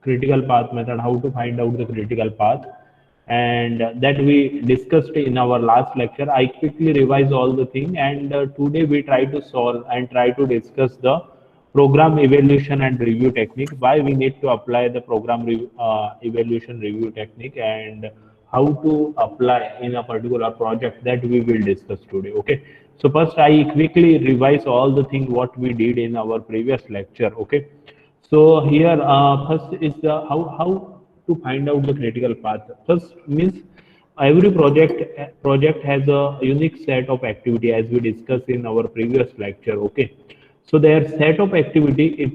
critical path method, how to find out the critical path, and that we discussed in our last lecture. I quickly revise all the thing, and today we try to solve and try to discuss the program evaluation and review technique, why we need to apply the evaluation review technique, and how to apply in a particular project, that we will discuss today. Okay, so first I quickly revise all the thing what we did in our previous lecture. Okay, so here first is the how to find out the critical path. First means every project has a unique set of activity, as we discussed in our previous lecture. Okay, so their set of activity, if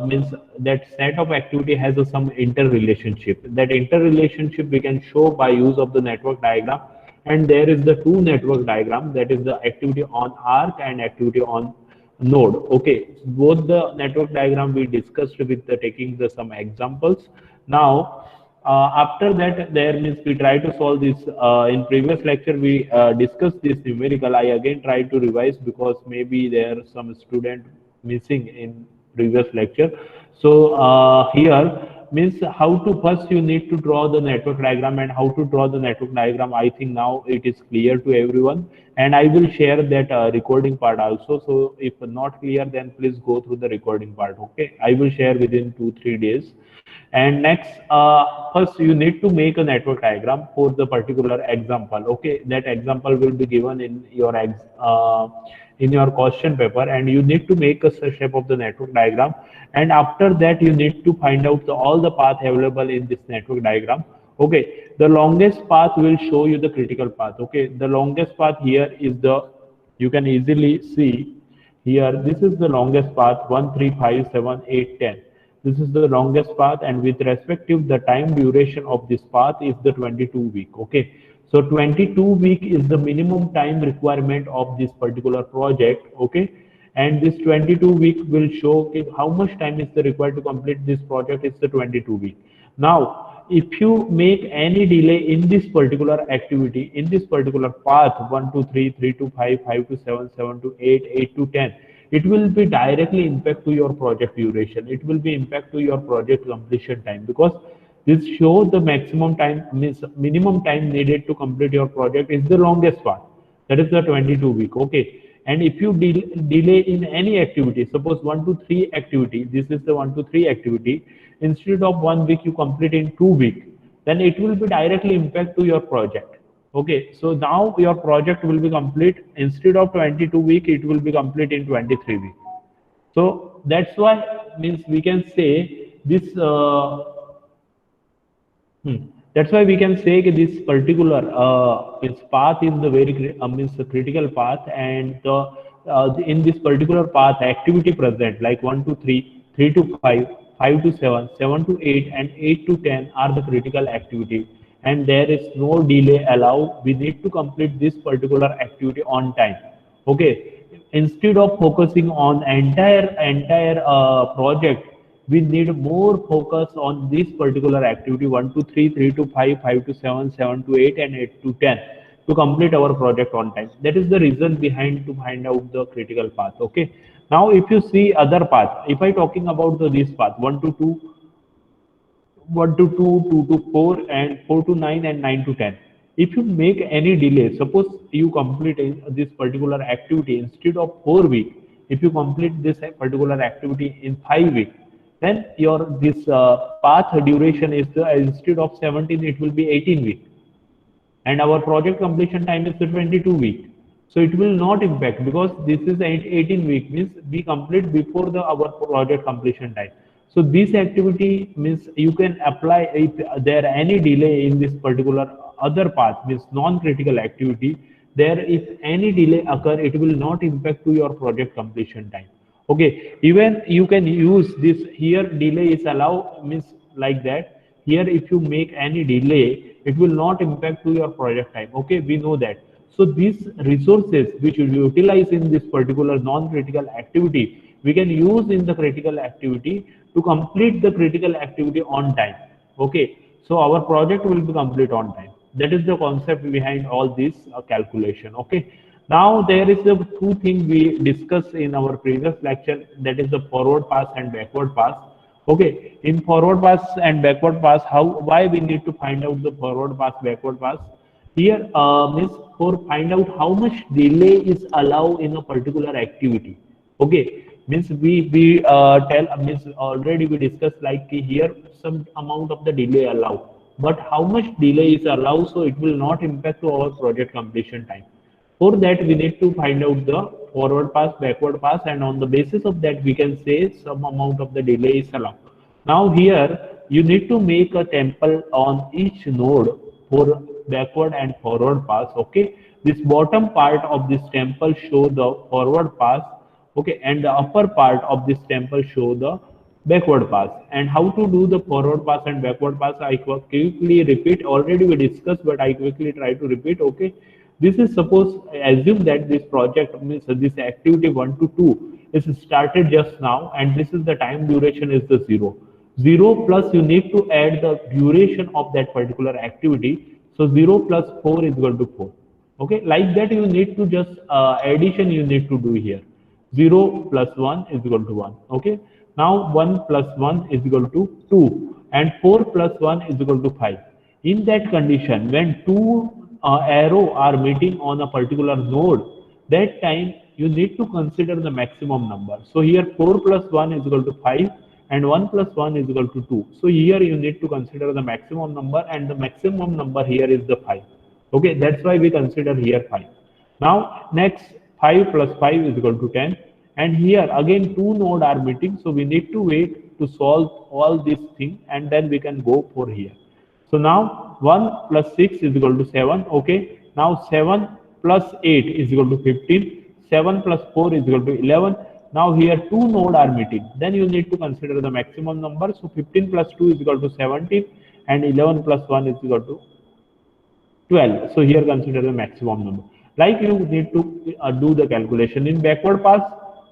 means that set of activity has some interrelationship. That interrelationship we can show by use of the network diagram, and there is the two network diagram, that is the activity on arc and activity on node. Okay, both the network diagram we discussed with the taking the some examples. Now after that, there means we try to solve this. In previous lecture we discussed this numerical. I again try to revise because maybe there are some student missing in previous lecture. So here means how to first you need to draw the network diagram, and how to draw the network diagram, I think now it is clear to everyone, and I will share that recording part also. So if not clear, then please go through the recording part. Okay, I will share within 2-3 days. And next, first you need to make a network diagram for the particular example. Okay, that example will be given in your question paper, and you need to make a shape of the network diagram. And after that, you need to find out all the path available in this network diagram. Okay, the longest path will show you the critical path. Okay, the longest path here is you can easily see here, this is the longest path, 1 3 5 7 8 10. This is the longest path, and with respective the time duration of this path is the 22 week. Okay, so 22 week is the minimum time requirement of this particular project. Okay, and this 22 week will show, okay, how much time is the required to complete this project. It's the 22 week. Now if you make any delay in this particular activity, in this particular path, 1 to 3, 3 to 5, 5 to 7, 7 to 8, 8 to 10, it will be directly impact to your project duration. It will be impact to your project completion time, because this shows the maximum time, means minimum time needed to complete your project is the longest part, that is the 22 week. Okay, and if you delay in any activity, suppose 1 to 3 activity, this is the 1 to 3 activity, instead of 1 week you complete in 2 weeks, then it will be directly impact to your project. Okay, so now your project will be complete, instead of 22 week, it will be complete in 23 week. So that's why means we can say this that's why we can say that this particular its path is the means the critical path, and in this particular path activity present like 1 to 3, 3 to 5, 5 to 7, 7 to 8, and 8 to 10 are the critical activity, and there is no delay allowed. We need to complete this particular activity on time. Okay, instead of focusing on entire project, we need more focus on this particular activity 1 to 3, 3 to 5, 5 to 7, 7 to 8, and 8 to 10 to complete our project on time. That is the reason behind to find out the critical path. Okay, now if you see other path, if I talking about this path 1 to 2, 1 to 2, 2 to 4, and 4 to 9, and 9 to 10. If you make any delay, suppose you complete this particular activity instead of 4 weeks, if you complete this particular activity in 5 weeks, then your this path duration is instead of 17, it will be 18 weeks, and our project completion time is the 22 week. So it will not impact, because this is 18 week, means we complete before our project completion time. So this activity means you can apply if there any delay in this particular other path, means non-critical activity. There if any delay occur, it will not impact to your project completion time. Okay, even you can use this here, delay is allowed, means like that. Here if you make any delay, it will not impact to your project time. Okay, we know that. So these resources which you utilize in this particular non-critical activity, we can use in the critical activity to complete the critical activity on time. Okay, so our project will be complete on time. That is the concept behind all this calculation. Okay, now there is the two things we discussed in our previous lecture, that is the forward pass and backward pass. Okay, in forward pass and backward pass, how why we need to find out the forward pass, backward pass? Here, means for find out how much delay is allowed in a particular activity. Okay, means we tell means already we discussed like here some amount of the delay allowed, but how much delay is allowed so it will not impact to our project completion time. For that, we need to find out the forward pass, backward pass, and on the basis of that, we can say some amount of the delay is allowed. Now here, you need to make a temple on each node for backward and forward pass. Okay, this bottom part of this temple show the forward pass. Okay, and the upper part of this temple show the backward pass. And how to do the forward pass and backward pass, I quickly repeat. Already we discussed, but I quickly try to repeat. Okay, this is suppose assume that this project means this activity 1 to 2 is started just now, and this is the time duration is the 0. 0 plus you need to add the duration of that particular activity. So 0 plus 4 is equal to 4. Okay, like that you need to just addition you need to do here. 0 plus 1 is equal to 1. Okay, now 1 plus 1 is equal to 2 and 4 plus 1 is equal to 5. In that condition, when two arrow are meeting on a particular node, that time you need to consider the maximum number. So here 4 plus 1 is equal to 5 and 1 plus 1 is equal to 2. So here you need to consider the maximum number, and the maximum number here is the 5. Okay, that's why we consider here 5. Now next 5 plus 5 is equal to 10, and here again two nodes are meeting, so we need to wait to solve all these things and then we can go for here. So now 1 plus 6 is equal to 7. Okay, now 7 plus 8 is equal to 15. 7 plus 4 is equal to 11. Now here two nodes are meeting. Then you need to consider the maximum number. So 15 plus 2 is equal to 17 and 11 plus 1 is equal to 12. So here consider the maximum number. Like you need to do the calculation. In backward pass,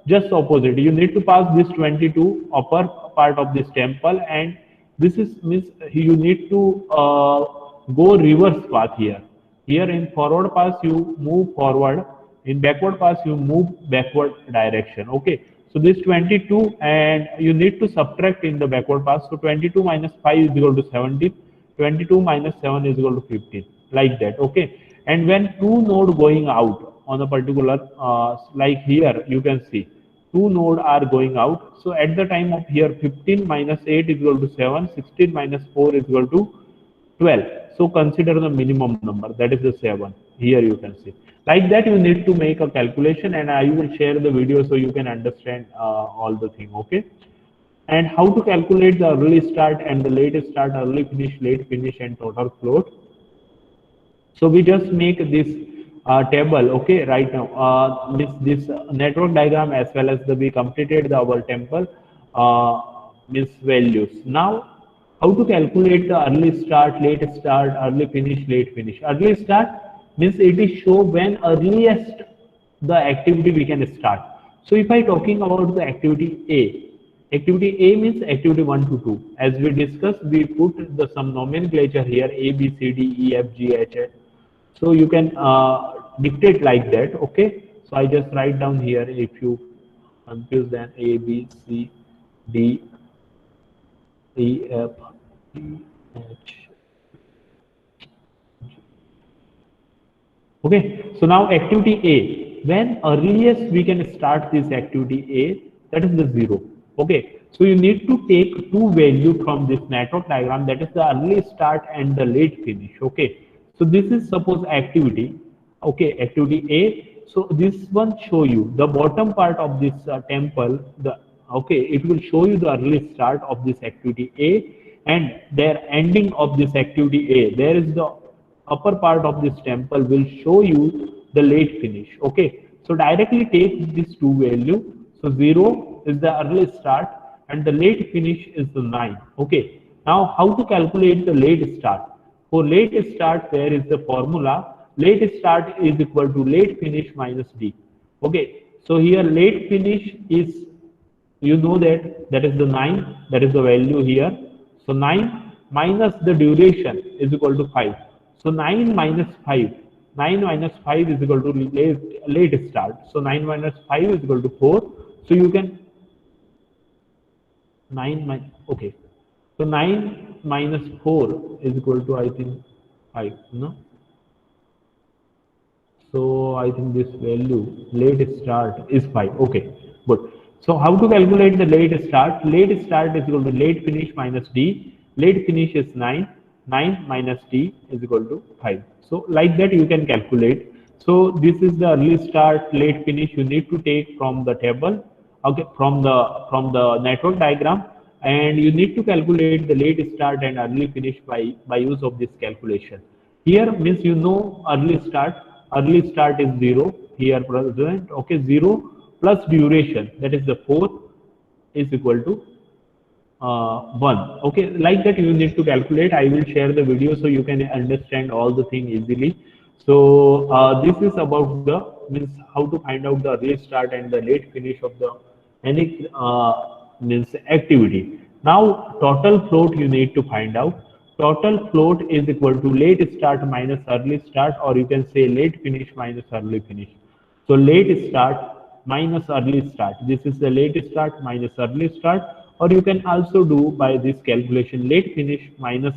just opposite. You need to pass this 22 upper part of this temple, and this is means you need to go reverse path here. Here in forward pass you move forward. In backward pass you move backward direction. Okay. So this 22 and you need to subtract in the backward pass. So 22 minus 5 is equal to 17. 22 minus 7 is equal to 15. Like that. Okay. And when two node going out on a particular like here you can see two nodes are going out. So at the time of here 15 minus 8 is equal to 7, 16 minus 4 is equal to 12. So consider the minimum number, that is the 7. Here you can see. Like that you need to make a calculation, and I will share the video so you can understand all the thing. Okay. And how to calculate the early start and the late start, early finish, late finish, and total float. So we just make this table, okay, right now. This network diagram as well as we completed our temple means values. Now, how to calculate the early start, late start, early finish, late finish. Early start means it is show when earliest the activity we can start. So if I talking about the activity A, activity A means activity 1 to 2. As we discussed, we put the some nomenclature here A, B, C, D, E, F, G, H. So you can dictate like that. Okay. So I just write down here. If you confuse, then A, B, C, D, E, F, G, H. Okay. So now activity A. When earliest we can start this activity A, that is the 0. Okay. So you need to take two values from this network diagram, that is the early start and the late finish. Okay. So this is suppose activity, okay, activity A. So this one show you the bottom part of this temple, the okay, it will show you the early start of this activity A, and their ending of this activity A. There is the upper part of this temple will show you the late finish. Okay, so directly take these two values. So 0 is the early start and the late finish is the 9. Okay, now how to calculate the late start? For late start, there is the formula. Late start is equal to late finish minus D. Okay. So here late finish is, you know that is the 9. That is the value here. So 9 minus the duration is equal to 5. So 9 minus 5. 9 minus 5 is equal to late start. So 9 minus 5 is equal to 4. So you can Okay. So 9 minus 4 is equal to, I think, 5. No? So I think this value, late start, is 5. Okay, good. So how to calculate the late start? Late start is equal to late finish minus D. Late finish is 9. 9 minus D is equal to 5. So like that you can calculate. So this is the early start, late finish you need to take from the table, okay, from the network diagram, and you need to calculate the late start and early finish by use of this calculation. Here means early start is 0 here present, okay, 0 plus duration, that is the 4, is equal to 1. Okay, like that you need to calculate. I will share the video so you can understand all the thing easily. So this is about the means how to find out the early start and the late finish of the any means activity. Now total float you need to find out. Total float is equal to late start minus early start, or you can say late finish minus early finish. So late start minus early start. This is the late start minus early start, or you can also do by this calculation late finish minus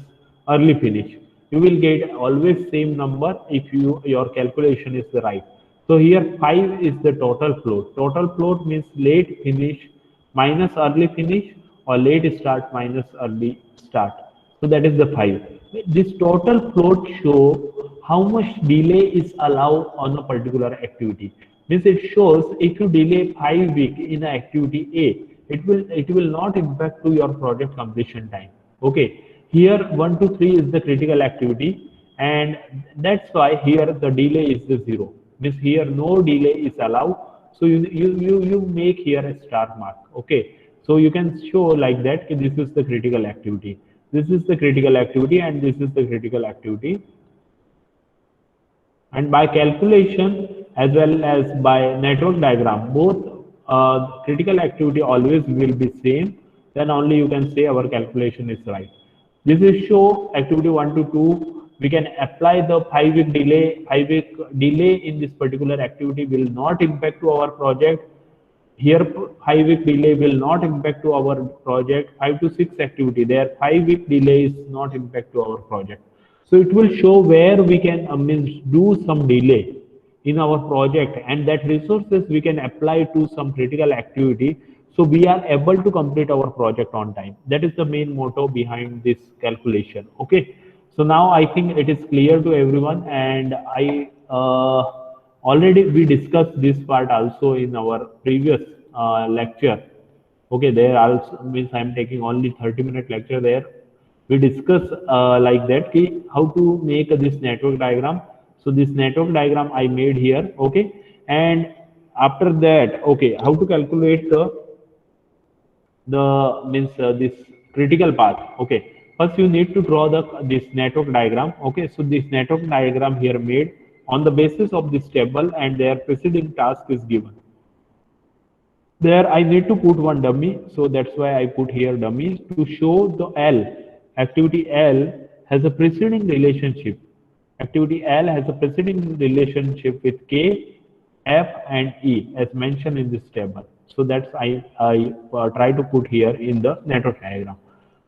early finish. You will get always same number if your calculation is right. So here 5 is the total float. Total float means late finish minus early finish, or late start minus early start. So that is the 5. This total float show how much delay is allowed on a particular activity. Means it shows if you delay 5 weeks in an activity A, it will not impact to your project completion time. Okay. Here 1 to 3 is the critical activity, and that's why here the delay is the 0. Means here no delay is allowed. So you make here a star mark. Okay. So you can show like that this is the critical activity. This is the critical activity and this is the critical activity. And by calculation as well as by network diagram, both critical activity always will be same. Then only you can say our calculation is right. This is show activity 1 to 2. We can apply the 5 week delay. 5 week delay in this particular activity will not impact to our project. Here 5 week delay will not impact to our project. 5 to 6 activity there 5 week delay is not impact to our project. So it will show where we can means do some delay in our project, and that resources we can apply to some critical activity, so we are able to complete our project on time. That is the main motto behind this calculation. Okay, so now I think it is clear to everyone, and I already we discussed this part also in our previous lecture. Okay, there also means I'm taking only 30-minute lecture there. We discuss like that ki how to make this network diagram. So this network diagram I made here. Okay, and after that, okay, how to calculate the means this critical path. Okay, first you need to draw the this network diagram. Okay, so this network diagram here made on the basis of this table, and their preceding task is given. There I need to put one dummy, so that's why I put here dummy to show the L. Activity L has a preceding relationship. Activity L has a preceding relationship with K, F and E as mentioned in this table. So that's I try to put here in the network diagram.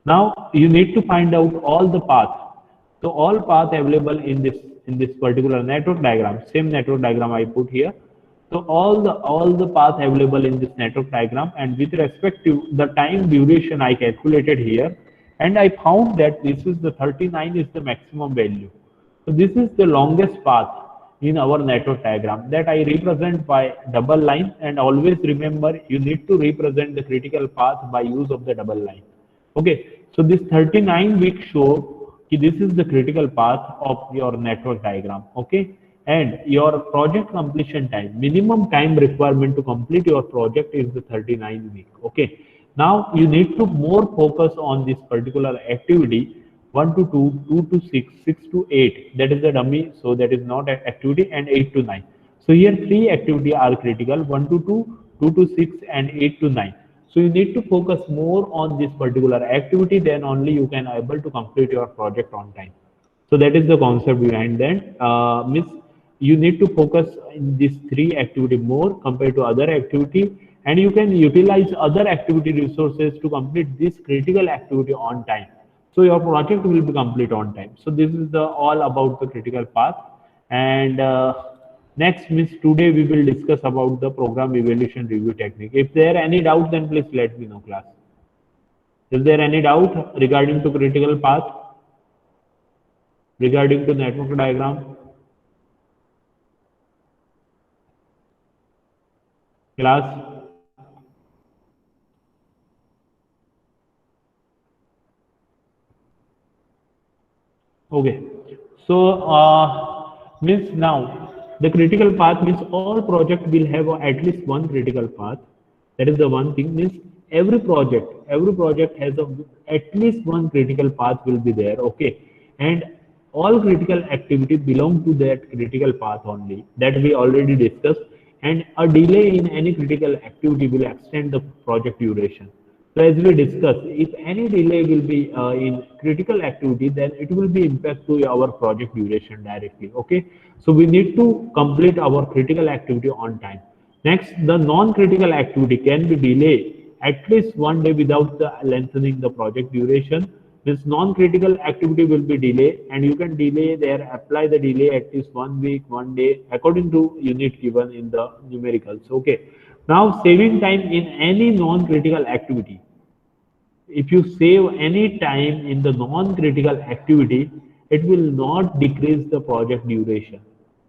Now you need to find out all the paths. So all paths available in this particular network diagram, same network diagram I put here. So all the paths available in this network diagram, and with respect to the time duration I calculated here, and I found that this is the 39 is the maximum value. So this is the longest path in our network diagram that I represent by double line, and always remember you need to represent the critical path by use of the double line. Okay, so this 39 week show this is the critical path of your network diagram. Okay, and your project completion time, minimum time requirement to complete your project is the 39 week. Okay, now you need to more focus on this particular activity 1 to 2, 2 to 6, 6 to 8, that is the dummy, so that is not an activity, and 8 to 9. So here three activities are critical, 1 to 2, 2 to 6 and 8 to 9. So you need to focus more on this particular activity, then only you can able to complete your project on time. So that is the concept behind that. Miss, you need to focus in these three activity more compared to other activity, and you can utilize other activity resources to complete this critical activity on time. So your project will be complete on time. So this is the all about the critical path. And next means today we will discuss about the program evaluation review technique. If there are any doubt, then please let me know, class. Is there any doubt regarding to critical path, regarding to network diagram? Class? Okay. So means now the critical path means all project will have at least one critical path. That is the one thing means every project has at least one critical path will be there. Okay, and all critical activity belong to that critical path only that we already discussed. And a delay in any critical activity will extend the project duration. So as we discussed, if any delay will be in critical activity, then it will be impact to our project duration directly. Okay, so we need to complete our critical activity on time. Next, the non-critical activity can be delayed at least one day without the lengthening the project duration. This non-critical activity will be delayed, and you can delay there, apply the delay at least 1 week, 1 day, according to unit given in the numericals. Okay. Now, saving time in any non-critical activity. If you save any time in the non-critical activity, it will not decrease the project duration.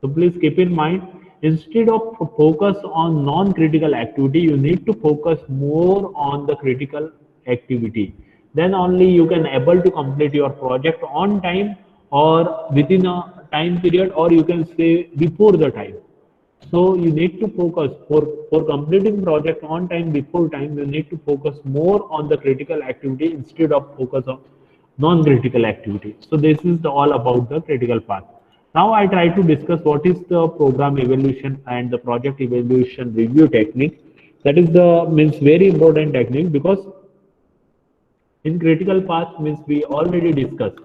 So please keep in mind, instead of focus on non-critical activity, you need to focus more on the critical activity. Then only you can able to complete your project on time or within a time period, or you can say before the time. So you need to focus for completing project on time before time. You need to focus more on the critical activity instead of focus on non-critical activity. So this is all about the critical path. Now I try to discuss what is the program evaluation and the project evaluation review technique. That is the means very important technique, because in critical path means we already discussed.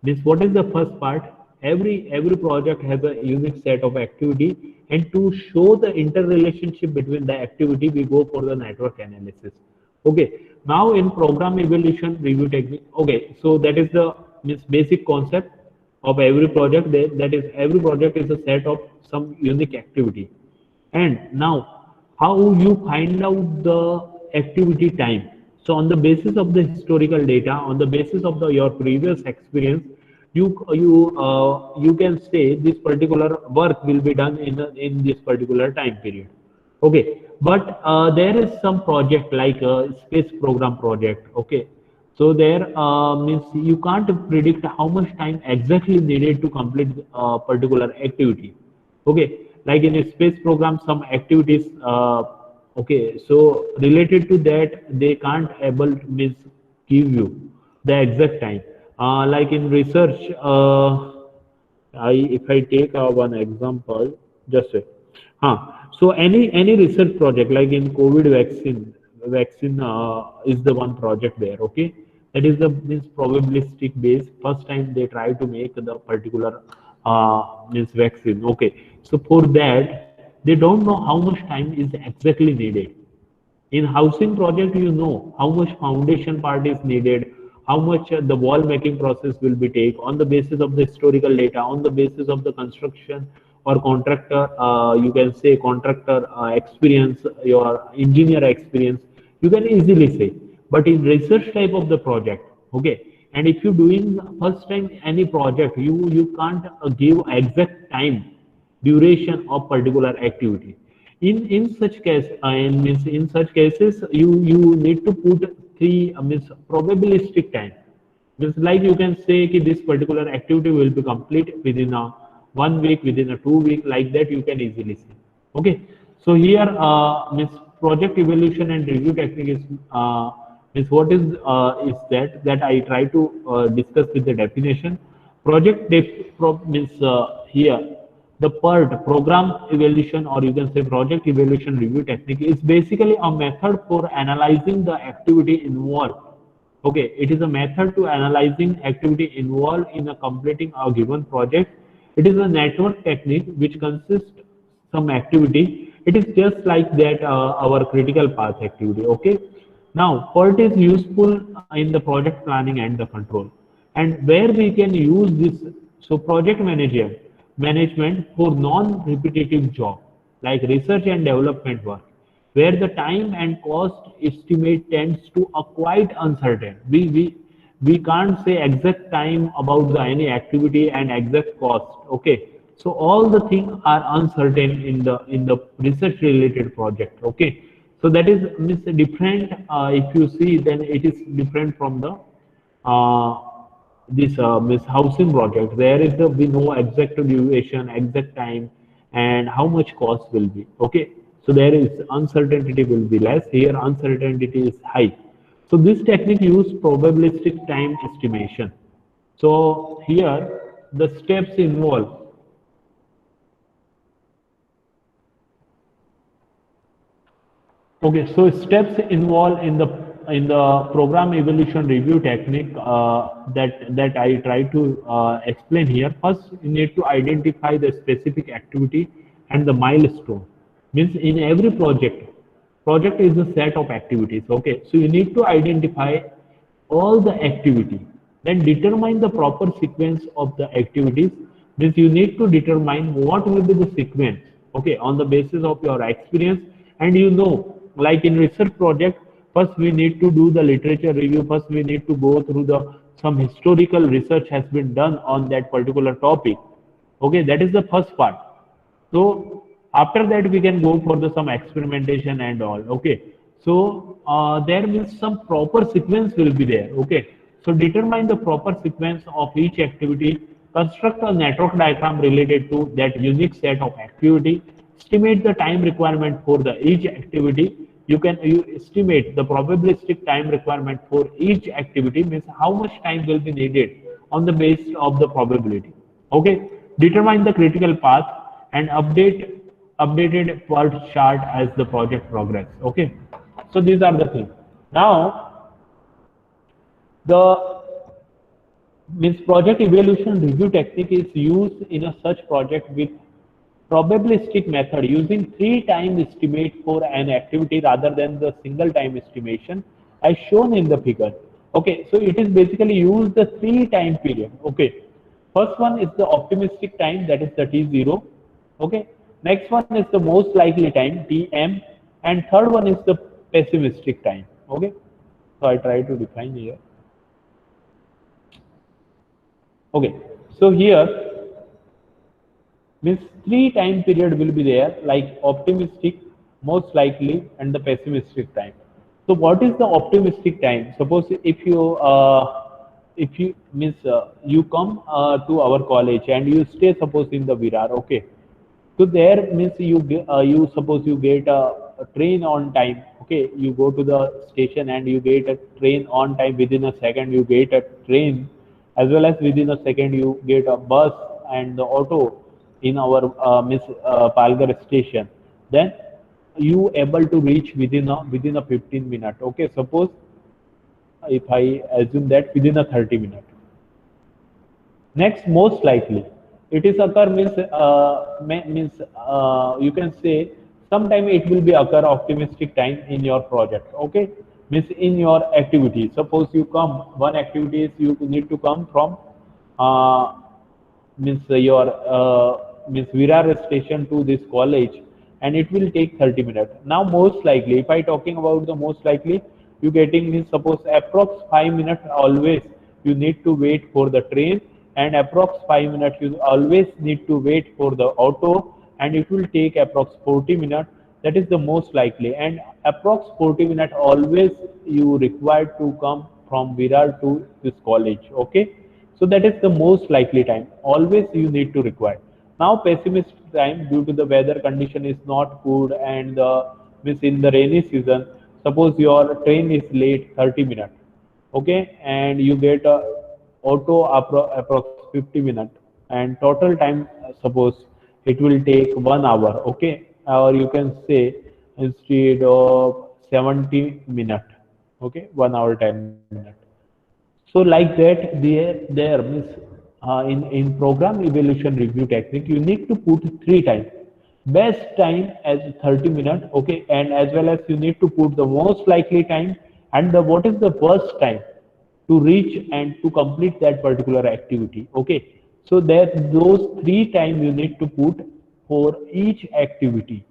Means what is the first part? Every project has a unique set of activity, and to show the interrelationship between the activity, we go for the network analysis. Okay. Now in program evaluation review technique. Okay, so that is the means basic concept of every project. That is every project is a set of some unique activity. And now, how you find out the activity time? So, on the basis of the historical data, on the basis of your previous experience, you can say this particular work will be done in this particular time period. Okay, but there is some project like a space program project. Okay, so there means you can't predict how much time exactly needed to complete a particular activity. Okay, like in a space program, some activities. Okay, so related to that, they can't able to means give you the exact time. Like in research, if I take one example, just wait. So any research project like in COVID vaccine is the one project there. Okay, that is the means probabilistic base. First time they try to make the particular means vaccine. Okay, so for that they don't know how much time is exactly needed. In housing project, you know how much foundation part is needed, how much the wall making process will be take on the basis of the historical data, on the basis of the construction or contractor, you can say contractor experience, your engineer experience, you can easily say. But in research type of the project, okay, and if you're doing first time any project, you can't give exact time duration of particular activity. In such case, means in such cases, you need to put three means probabilistic time. Means like you can say that this particular activity will be complete within a 1 week, within a 2 week, like that you can easily say. Okay, so here means project evaluation and review technique is what is that I try to discuss with the definition. Means here the PERT, program evaluation, or you can say project evaluation review technique, is basically a method for analyzing the activity involved. Okay, it is a method to analyzing activity involved in a completing a given project. It is a network technique which consists some activity It is just like that our critical path activity. Okay. Now, PERT is useful in the project planning and the control, and where we can use this. So, project manager management for non-repetitive job like research and development work, where the time and cost estimate tends to a quite uncertain. We can't say exact time about the any activity and exact cost. Okay, so all the things are uncertain in the research related project. Okay, so that is means different. If you see, then it is different from the uh, this means housing project. There is a we know exact duration, exact time, and how much cost will be. Okay, so there is uncertainty will be less. Here uncertainty is high. So this technique use probabilistic time estimation. So here the steps involved. Okay, so steps involved in the program evolution review technique that I try to explain here. First, you need to identify the specific activity and the milestone. Means in every project is a set of activities. Okay, so you need to identify all the activity, then determine the proper sequence of the activities. Means you need to determine what will be the sequence, okay, on the basis of your experience. And you know, like in research project, first we need to do the literature review, first we need to go through the some historical research has been done on that particular topic. Okay, that is the first part. So after that we can go for the some experimentation and all. Okay, so there means some proper sequence will be there. Okay, so determine the proper sequence of each activity, construct a network diagram related to that unique set of activity, estimate the time requirement for the each activity. You estimate the probabilistic time requirement for each activity, means how much time will be needed on the basis of the probability. Okay, determine the critical path and updated PERT chart as the project progress. Okay, so these are the things. Now the means project evaluation review technique is used in a such project with probabilistic method using three time estimate for an activity rather than the single time estimation as shown in the figure. Okay, so it is basically use the three time period. Okay, first one is the optimistic time, that is the T0. Okay, next one is the most likely time, TM, and third one is the pessimistic time. Okay, so I try to define here. Okay, so here means three time period will be there like optimistic, most likely, and the pessimistic time. So what is the optimistic time? Suppose if you means you come to our college and you stay suppose in the Virar. Okay, so there means you suppose you get a train on time. Okay, you go to the station and you get a train on time. Within a second, you get a train, as well as within a second you get a bus and the auto in our Miss Palgar station. Then you able to reach within a 15 minute. Okay, suppose if I assume that within a 30 minute. Next, most likely, it is occur means means you can say sometime it will be occur optimistic time in your project. Okay, means in your activity. Suppose you come one activity is you need to come from uh, means your means Virar station to this college, and it will take 30 minutes. Now, most likely, if I talking about the most likely, you getting means suppose approx 5 minutes always you need to wait for the train, and approx 5 minutes you always need to wait for the auto, and it will take approx 40 minutes. That is the most likely, and approx 40 minutes always you required to come from Virar to this college. Okay, so that is the most likely time. Always you need to require. Now pessimist time, due to the weather condition is not good and means in the rainy season, suppose your train is late 30 minutes. Okay, and you get a auto approx 50 minutes, and total time suppose it will take 1 hour. Okay, or you can say instead of 70 minutes. Okay, 1 hour 10 minutes. So like that, there means in program evaluation review technique, you need to put three times. best time as 30 minutes, okay, and as well as you need to put the most likely time and the what is the worst time to reach and to complete that particular activity, okay. So that those three time you need to put for each activity.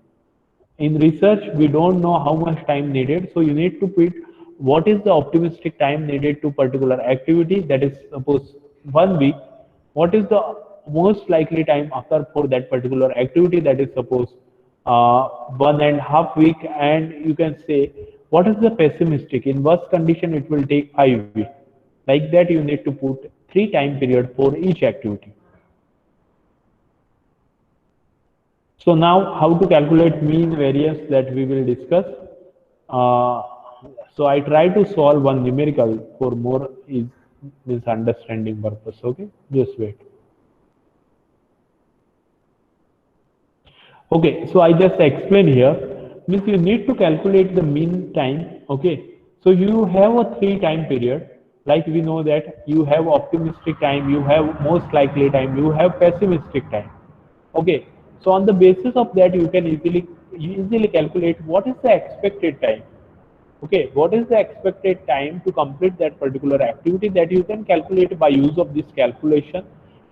In research we don't know how much time needed, so you need to put what is the optimistic time needed to particular activity, that is suppose 1 week. What is the most likely time occur for that particular activity, that is suppose 1.5 week, and you can say what is the pessimistic, in worst condition it will take 5 weeks. Like that you need to put three time period for each activity. So now how to calculate mean variance, that we will discuss. Uh, so I try to solve one numerical for more is misunderstanding purpose. Okay, just wait. Okay, so I just explain here. Means you need to calculate the mean time. Okay, so you have a three time period. Like we know that you have optimistic time, you have most likely time, you have pessimistic time. Okay, so on the basis of that, you easily calculate what is the expected time. Okay, what is the expected time to complete that particular activity, that you can calculate by use of this calculation,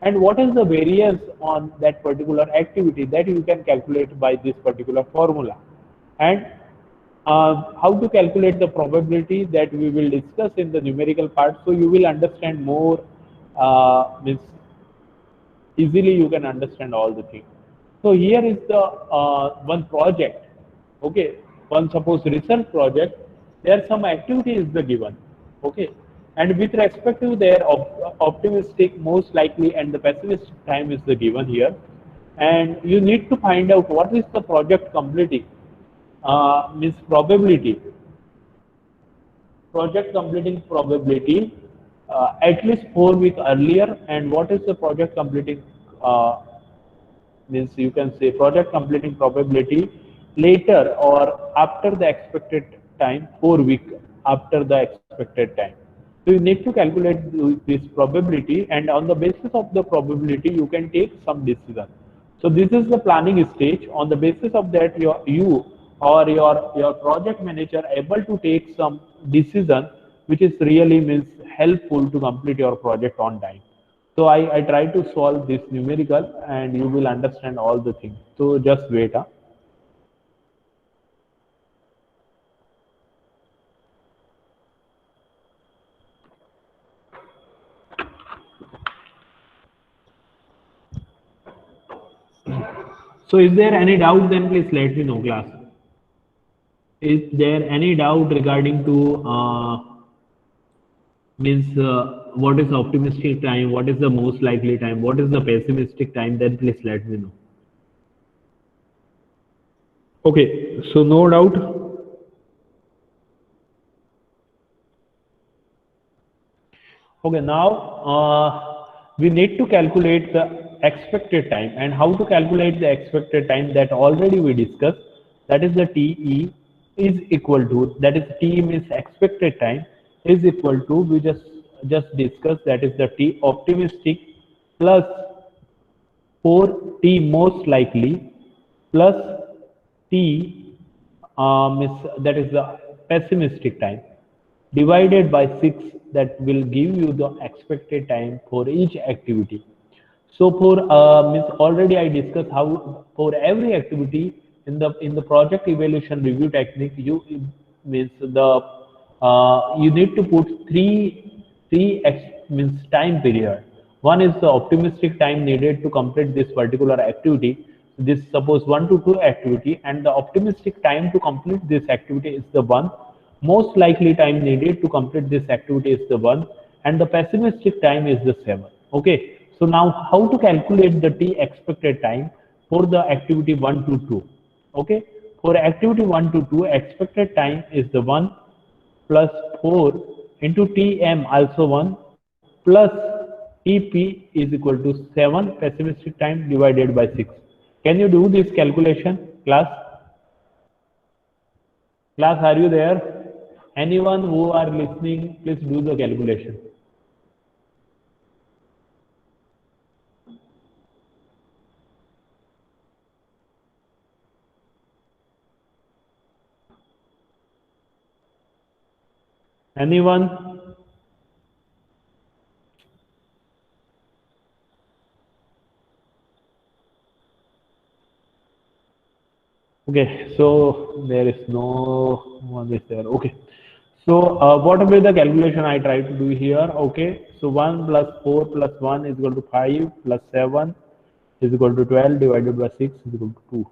and what is the variance on that particular activity, that you can calculate by this particular formula. And how to calculate the probability, that we will discuss in the numerical part, so you will understand more, means easily you can understand all the things. So here is the one project. Okay, one suppose research project. There some activity is the given. Okay, and with respect to their optimistic, most likely, and the pessimistic time is the given here, and you need to find out what is the project completing, means probability, project completing probability at least 4 weeks earlier, and what is the project completing, means you can say project completing probability later or after the expected time, 4 week after the expected time. So you need to calculate this probability, and on the basis of the probability you can take some decision. So this is the planning stage. On the basis of that, you or your project manager able to take some decision which is really means helpful to complete your project on time. So I try to solve this numerical and you will understand all the things. So just wait. Huh? So is there any doubt, then please let me know, class. Is there any doubt regarding to means what is optimistic time, what is the most likely time, what is the pessimistic time, then please let me know. Okay, so no doubt. Okay, now we need to calculate the expected time, and how to calculate the expected time, that already we discussed. That is the TE is equal to, that is T means expected time is equal to, we just discussed, that is the T optimistic plus 4T most likely plus T that is the pessimistic time divided by 6, that will give you the expected time for each activity. So for means already I discussed how for every activity in the project evaluation review technique, you means the you need to put means time period. One is the optimistic time needed to complete this particular activity. This suppose 1 to 2 activity, and the optimistic time to complete this activity is the one. Most likely time needed to complete this activity is the one, and the pessimistic time is the 7. Okay. So now how to calculate the T expected time for the activity 1 to 2? Okay. For activity 1 to 2, expected time is the 1 plus 4 into Tm also 1 plus Tp is equal to 7 pessimistic time divided by 6. Can you do this calculation, class? Class, are you there? Anyone who are listening, please do the calculation. Anyone? Okay, so there is no one is there. Okay, so what will be the calculation I try to do here? Okay, so 1 plus 4 plus 1 is equal to 5 plus 7 is equal to 12 divided by 6 is equal to 2.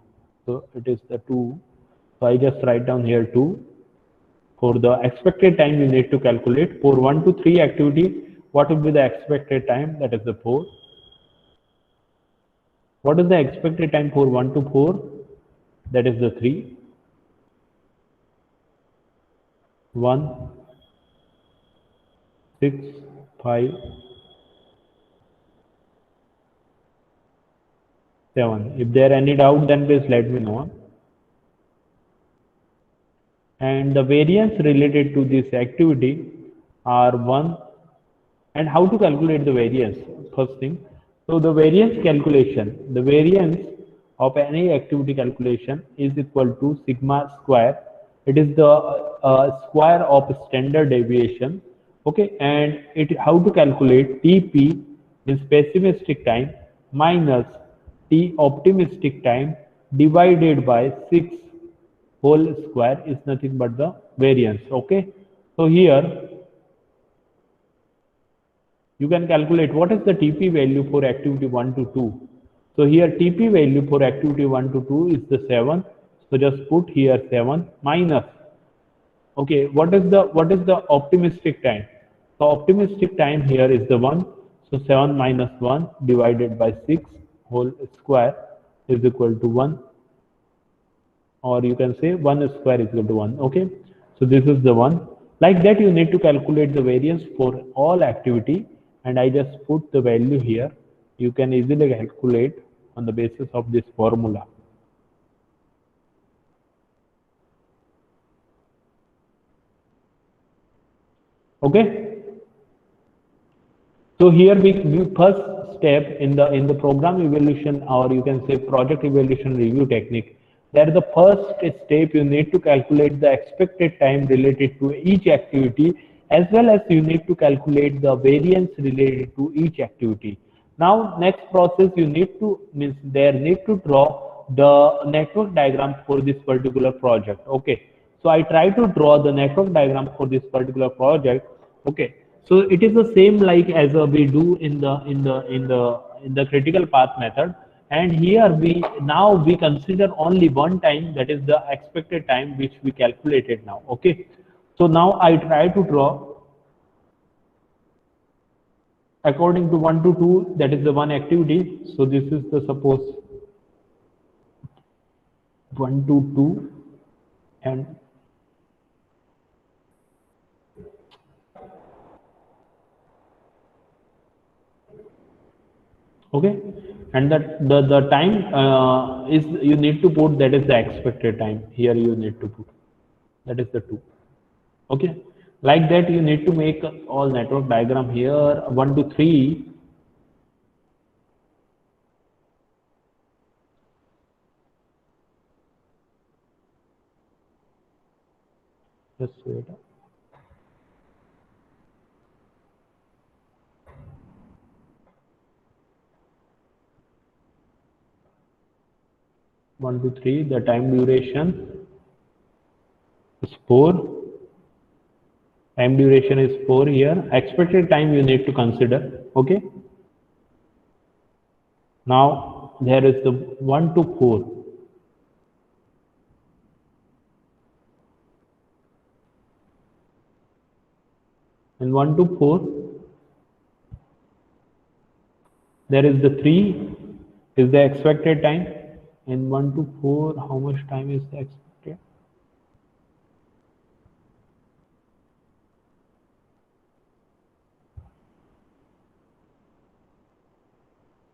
So it is the 2. So I just write down here 2. For the expected time you need to calculate. For 1 to 3 activity, what will be the expected time? That is the 4. What is the expected time for 1 to 4? That is the 3. 1, 6, 5, 7. If there any doubt, then please let me know. And the variance related to this activity are 1. And how to calculate the variance? First thing, so the variance calculation, the variance of any activity calculation is equal to sigma square. It is the square of standard deviation. Okay, and it how to calculate TP is pessimistic time minus T optimistic time divided by 6 whole square is nothing but the variance. Okay, so here you can calculate what is the TP value for activity 1 to 2. So here TP value for activity 1 to 2 is the 7. So just put here 7 minus. Okay, what is the optimistic time? So optimistic time here is the 1. So 7 minus 1 divided by 6 whole square is equal to 1, or you can say 1 square is equal to 1. Okay, so this is the one. Like that you need to calculate the variance for all activity, and I just put the value here. You can easily calculate on the basis of this formula. Okay, so here we first step in the program evaluation, or you can say project evaluation review technique. That is the first step. You need to calculate the expected time related to each activity, as well as you need to calculate the variance related to each activity. Now next process you need to means there need to draw the network diagram for this particular project. Okay, so I try to draw the network diagram for this particular project. Okay, so it is the same like as we do in the critical path method, and here we consider only one time, that is the expected time which we calculated now. Okay, so now I try to draw according to 1 to 2, that is the one activity. So this is the suppose 1 to 2, and okay, and the time is you need to put, that is the expected time here you need to put, that is the 2. Okay, like that you need to make all network diagram here 1 to 3. Just wait. 1 to 3, the time duration is 4. Time duration is 4 here. Expected time you need to consider. Okay, now there is the 1 to 4. In 1 to 4 there is the 3 is the expected time. In 1 to 4 how much time is the expected?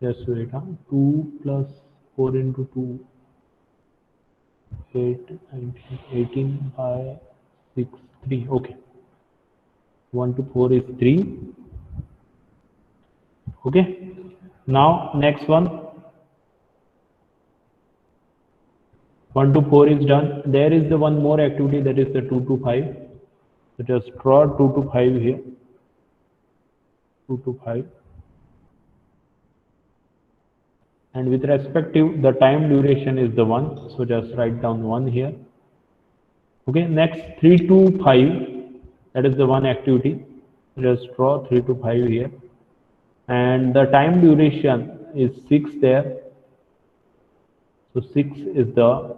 Just wait. 2 plus 4 into 2, 8, 19, 18 by 6, 3. Okay, 1 to 4 is 3. Okay, now next one, 1 to 4 is done. There is the one more activity, that is the 2 to 5. So just draw 2 to 5 here, 2 to 5. And with respect to the time duration is the 1. So just write down 1 here. Okay, next 3 to 5, that is the one activity. Just draw 3 to 5 here. And the time duration is 6 there. So 6 is the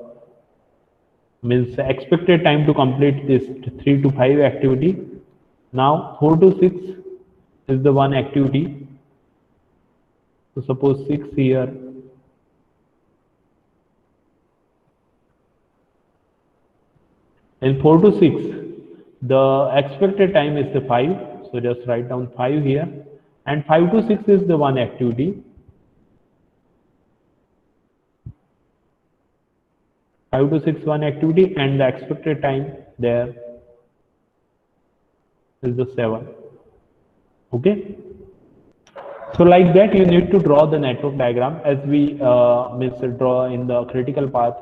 means expected time to complete this 3 to 5 activity. Now 4 to 6 is the one activity. So suppose 6 here. In 4 to 6, the expected time is the 5. So just write down 5 here. And 5 to 6 is the one activity. 5 to 6 one activity, and the expected time there is the 7. Okay. So like that, you need to draw the network diagram as we draw in the critical path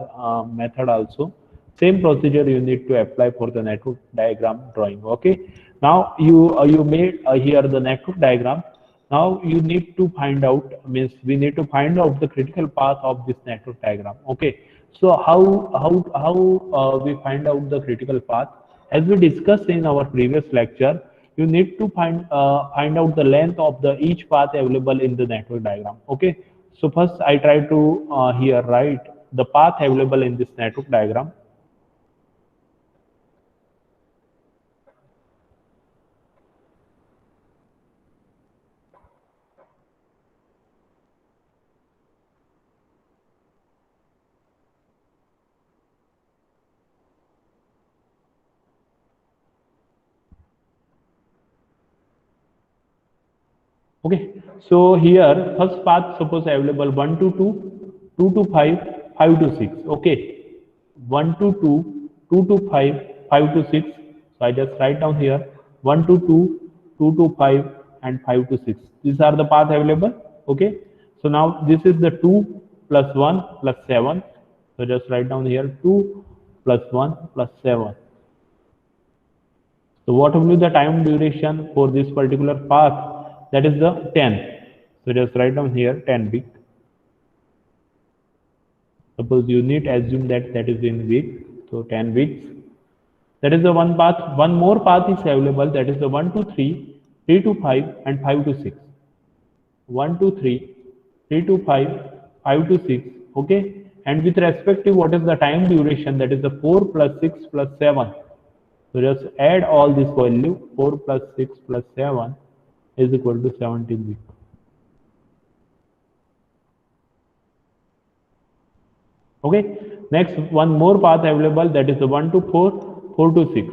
method also. Same procedure you need to apply for the network diagram drawing. Okay. Now you made here the network diagram. Now you need to find out, we need to find out the critical path of this network diagram. Okay. So how we find out the critical path? As we discussed in our previous lecture, you need to find out the length of the each path available in the network diagram. Okay. So first I try to here write the path available in this network diagram. Okay, so here first path suppose available 1 to 2, 2 to 5, 5 to 6. Okay, 1 to 2, 2 to 5, 5 to 6. So I just write down here 1 to 2, 2 to 5, and 5 to 6. These are the path available. Okay, so now this is the 2 plus 1 plus 7. So just write down here 2 plus 1 plus 7. So what will be the time duration for this particular path? That is the 10. So just write down here 10 week. Suppose you need to assume that that is in week. So 10 weeks. That is the one path. One more path is available. That is the 1 to 3, 3 to 5, and 5 to 6. 1 to 3, 3 to 5, 5 to 6. Okay. And with respect to what is the time duration? That is the 4 plus 6 plus 7. So just add all this value. 4 plus 6 plus 7 is equal to 17 weeks. Okay. Next, one more path available, that is the 1 to 4, 4 to 6.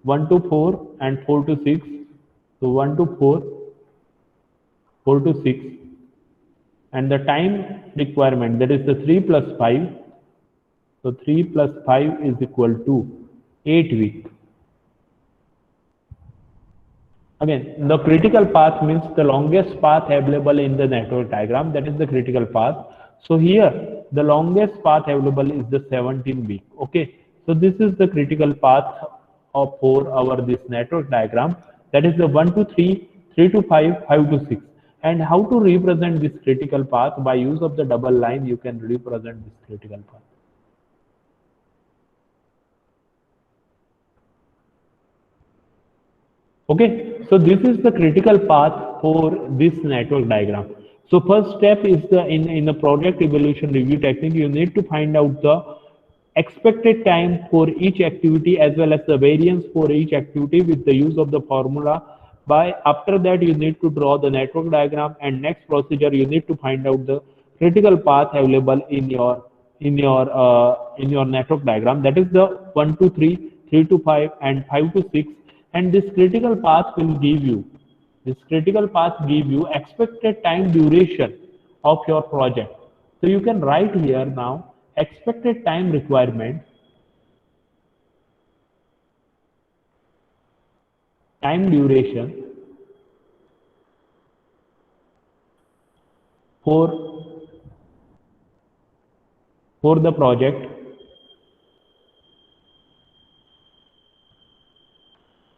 1 to 4 and 4 to 6. So 1 to 4, 4 to 6. And the time requirement, that is the 3 plus 5. So 3 plus 5 is equal to 8 weeks. Again, the critical path means the longest path available in the network diagram. That is the critical path. So here, the longest path available is the 17 week. Okay. So this is the critical path for our this network diagram. That is the 1 to 3, 3 to 5, 5 to 6. And how to represent this critical path? By use of the double line, you can represent this critical path. Okay, so this is the critical path for this network diagram. So first step is in the project evaluation review technique, you need to find out the expected time for each activity as well as the variance for each activity with the use of the formula. By after that, you need to draw the network diagram, and next procedure you need to find out the critical path available in your network diagram. That is the 1 to 3, 3 to 5, and 5 to 6. And this critical path will give you expected time duration of your project. So you can write here now expected time requirement, time duration for the project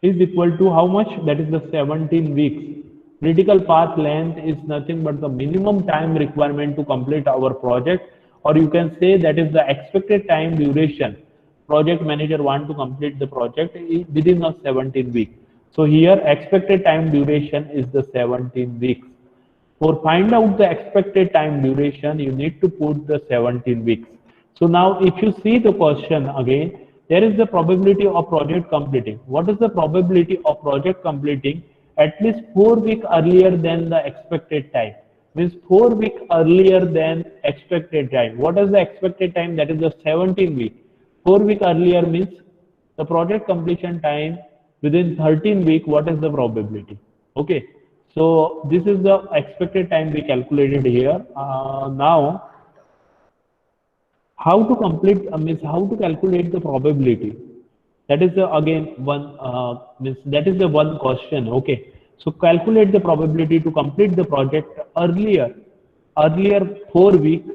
is equal to how much? That is the 17 weeks. Critical path length is nothing but the minimum time requirement to complete our project, or you can say that is the expected time duration. Project manager want to complete the project within a 17 weeks. So here expected time duration is the 17 weeks. For find out the expected time duration, you need to put the 17 weeks. So now if you see the question again, there is the probability of project completing. What is the probability of project completing at least 4 weeks earlier than the expected time? Means 4 weeks earlier than expected time. What is the expected time? That is the 17 weeks. 4 weeks earlier means the project completion time within 13 weeks. What is the probability? Okay. So this is the expected time we calculated here. Now, how to complete means how to calculate the probability? That is the again one means that is the one question. Okay. So calculate the probability to complete the project earlier 4 weeks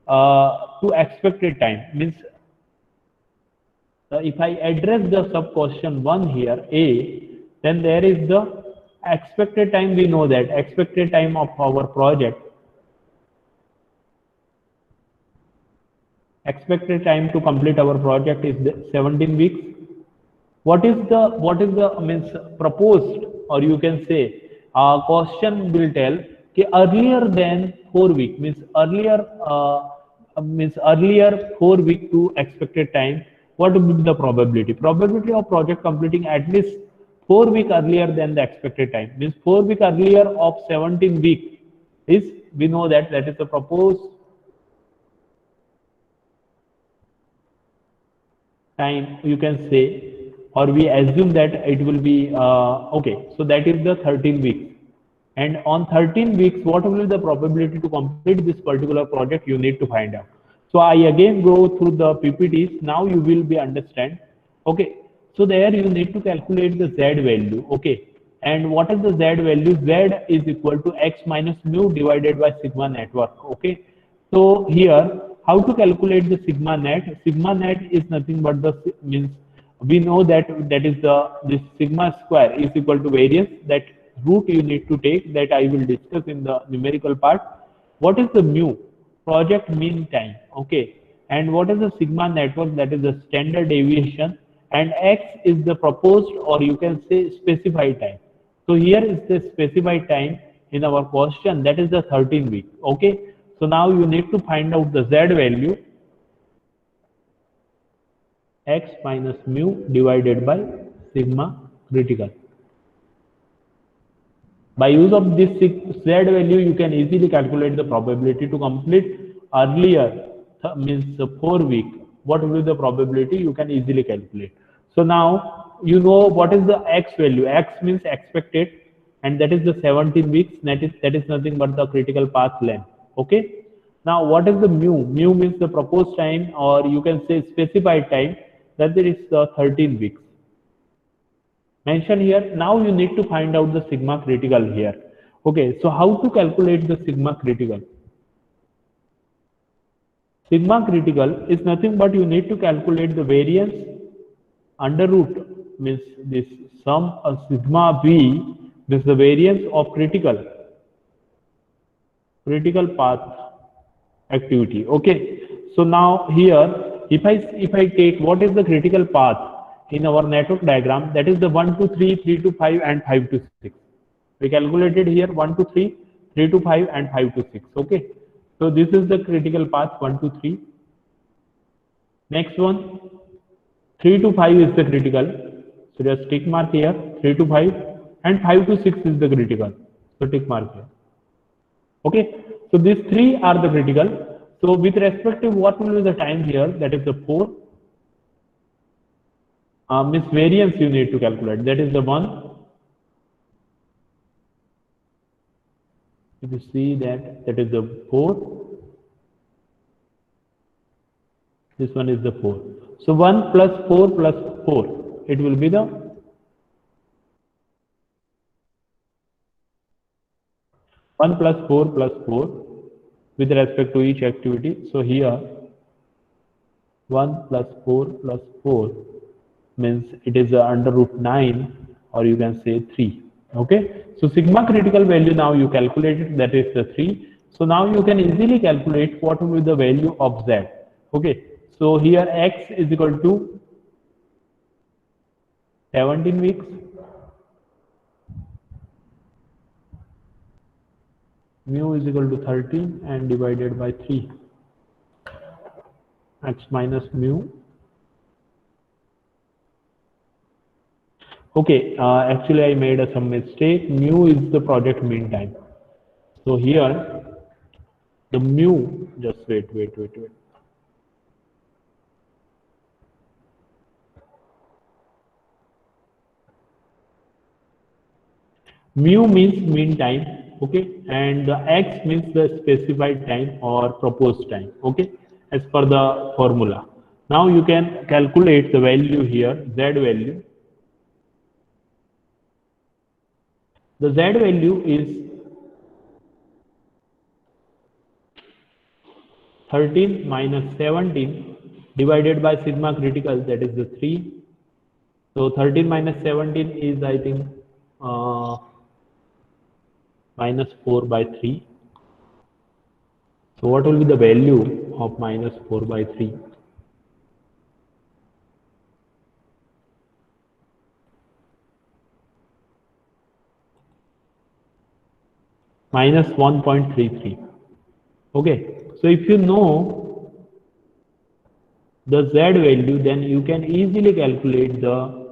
to expected time means if I address the sub question 1 here, A, then there is the expected time. We know that expected time of our project, expected time to complete our project is 17 weeks. What is the means proposed, or you can say question will tell कि earlier than 4 weeks means earlier 4 weeks to expected time. What would be the probability? Probability of project completing at least 4 weeks earlier than the expected time means 4 weeks earlier of 17 weeks is, we know that that is the proposed time, you can say, or we assume that it will be okay. So that is the 13 weeks, and on 13 weeks, what will be the probability to complete this particular project? You need to find out. So I again go through the PPTs. Now you will be understand. Okay. So there you need to calculate the Z value. Okay. And what is the Z value? Z is equal to X minus mu divided by sigma network. Okay. So here, how to calculate the sigma net? Sigma net is nothing but the means we know that that is the this sigma square is equal to variance. That root you need to take, that I will discuss in the numerical part. What is the mu? Project mean time. Okay. And what is the sigma network? That is the standard deviation. And X is the proposed, or you can say specified time. So here is the specified time in our question, that is the 13 weeks. Okay. So now you need to find out the Z value, X minus mu divided by sigma critical. By use of this Z value, you can easily calculate the probability to complete earlier, means 4 weeks. What will be the probability? You can easily calculate. So now you know what is the X value. X means expected, and that is the 17 weeks. That is nothing but the critical path length. Okay. Now what is the mu? Mu means the proposed time, or you can say specified time. That there is 13 weeks. Mention here. Now you need to find out the sigma critical here. Okay, so how to calculate the sigma critical? Sigma critical is nothing but you need to calculate the variance under root means this sum of sigma v means the variance of critical path activity. Okay, so now here if I take what is the critical path in our network diagram, that is the 1 to 3, 3 to 5, and 5 to 6. We calculated here 1 to 3, 3 to 5, and 5 to 6. Okay. So this is the critical path 1 to 3. Next one, 3 to 5 is the critical. So just tick mark here, 3 to 5, and 5 to 6 is the critical. So tick mark here. Okay. So these three are the critical. So with respect to what will be the time here, that is the 4. Means variance you need to calculate, that is the 1. If you see that is the 4. This one is the 4. So 1 plus 4 plus 4, it will be the 1 plus 4 plus 4 with respect to each activity. So here 1 plus 4 plus 4 means it is under root 9 or you can say 3. Okay, so sigma critical value now you calculated, that is the 3. So now you can easily calculate what will be the value of Z. Okay, so here X is equal to 17 weeks, mu is equal to 13 and divided by 3, X minus mu. Okay, actually I made some mistake. Mu is the project mean time. So here the mu, just wait. Mu means mean time, okay, and the X means the specified time or proposed time, okay, as per the formula. Now you can calculate the value here, Z value. The Z value is 13 minus 17 divided by sigma critical, that is the 3. So 13 minus 17 is, I think, minus 4 by 3. So what will be the value of minus 4 by 3? Minus 1.33. Okay, so if you know the Z value, then you can easily calculate the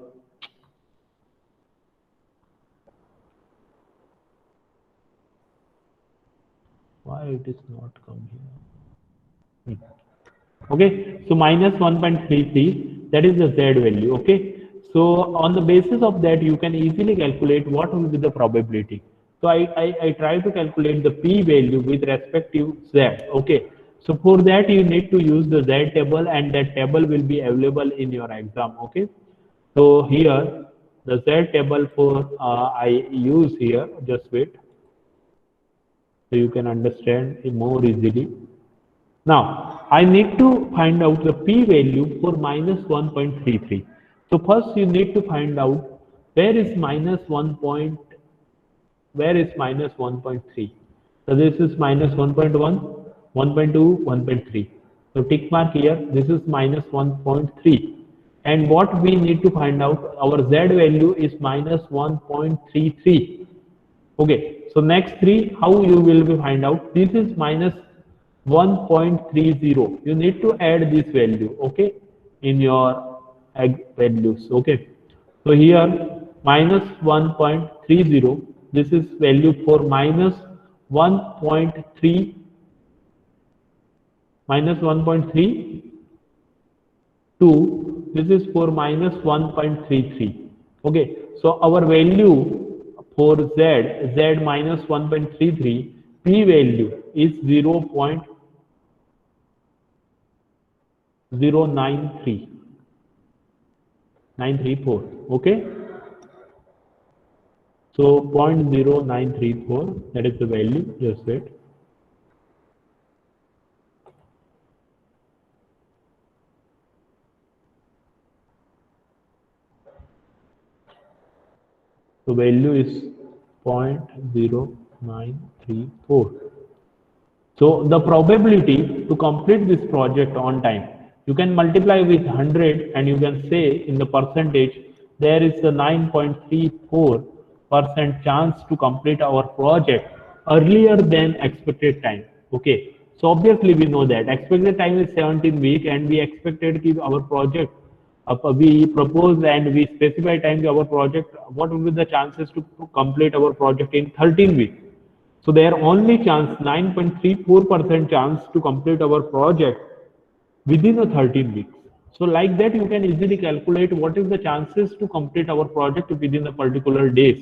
why it is not come here. Okay, so minus 1.33, that is the Z value. Okay, so on the basis of that you can easily calculate what will be the probability. So I try to calculate the p value with respect to Z. Okay, so for that you need to use the Z table, and that table will be available in your exam. Okay, so here the Z table for I use here, just wait, so you can understand it more easily. Now, I need to find out the p value for minus 1.33. So first you need to find out where is minus 1.3. So this is minus 1.1, 1.2, 1.3. So tick mark here, this is minus 1.3. And what we need to find out, our Z value is minus 1.33. Okay, so next three, how you will be find out? This is minus 1.30. You need to add this value, okay, in your values. Okay, so here minus 1.30. This is value for minus 1.3, minus 1.32. This is for minus 1.33. Okay, so our value for Z minus 1.33, p value is 0.0934. Okay, so 0.0934, that is the value. Just wait. So value is 0.0934. So the probability to complete this project on time, you can multiply with 100 and you can say in the percentage, there is a 9.34% chance to complete our project earlier than expected time. Okay, so obviously we know that expected time is 17 weeks and we expected to our project, we propose and we specify time to our project, what will be the chances to complete our project in 13 weeks? So there are only chance 9.34% chance to complete our project within a 13 weeks. So like that you can easily calculate what is the chances to complete our project within a particular days.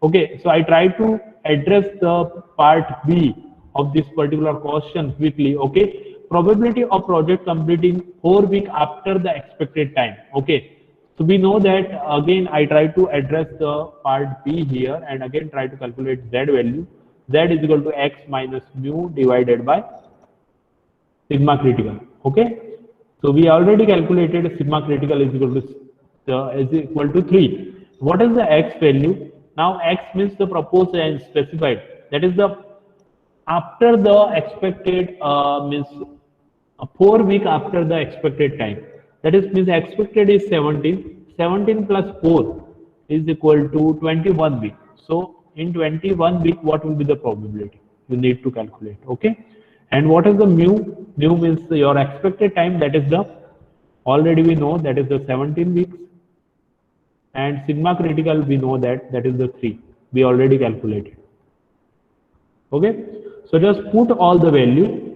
Okay, so I try to address the part B of this particular question quickly. Okay, probability of project completing 4 weeks after the expected time. Okay, so we know that again I try to address the part B here and again try to calculate Z value. Z is equal to X minus mu divided by sigma critical. Okay, so we already calculated sigma critical is equal to 3. what is the x value? Now x means the proposed and specified, that is the after the expected means 4 week after the expected time, that is means expected is 17 plus 4 is equal to 21 week. So in 21 week what will be the probability you need to calculate? Okay, and what is the mu means your expected time, that is the already we know that is the 17 weeks, and sigma critical we know that that is the 3 we already calculated. Okay, so just put all the value.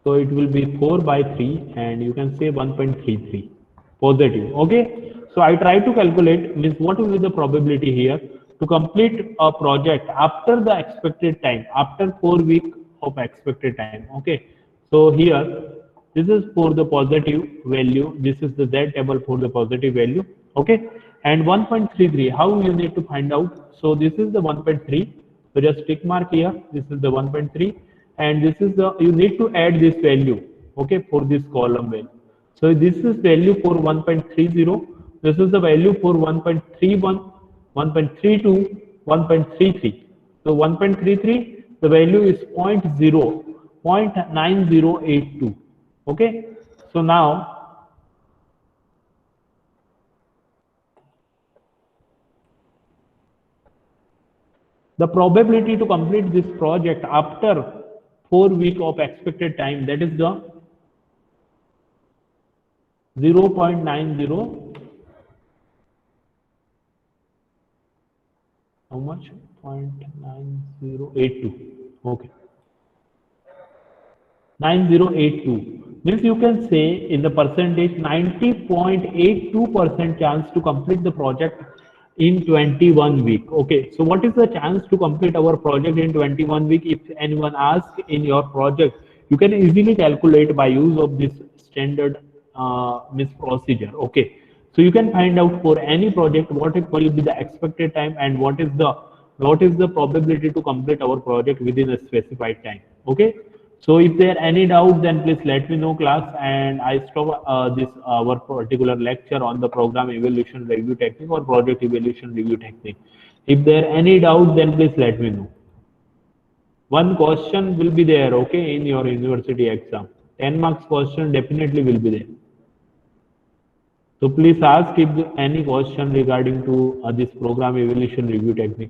So it will be 4 by 3 and you can say 1.33 positive. Okay, so I try to calculate means what will be the probability here to complete a project after the expected time, after 4 week of expected time. Okay, so here this is for the positive value, this is the Z table for the positive value. Okay, and 1.33 how you need to find out? So this is the 1.3, so just tick mark here, this is the 1.3 and this is the, you need to add this value, okay, for this column value. So this is value for 1.30, this is the value for 1.31, 1.32, 1.33. So 1.33, the value is 0.9082. Okay, so now the probability to complete this project after 4 week of expected time, that is the 0.90, how much? 0.9082. Okay, 9082 means you can say in the percentage 90.82% chance to complete the project in 21 week. Okay, so what is the chance to complete our project in 21 week? If anyone asks in your project, you can easily calculate by use of this standard means procedure. Okay, so you can find out for any project what it will be the expected time and what is the probability to complete our project within a specified time. Okay, so if there are any doubts, then please let me know, class, and I stop this our particular lecture on the program evaluation review technique or project evaluation review technique. If there are any doubts, then please let me know. One question will be there, okay, in your university exam. 10 marks question definitely will be there. So please ask if any question regarding to this program evaluation review technique.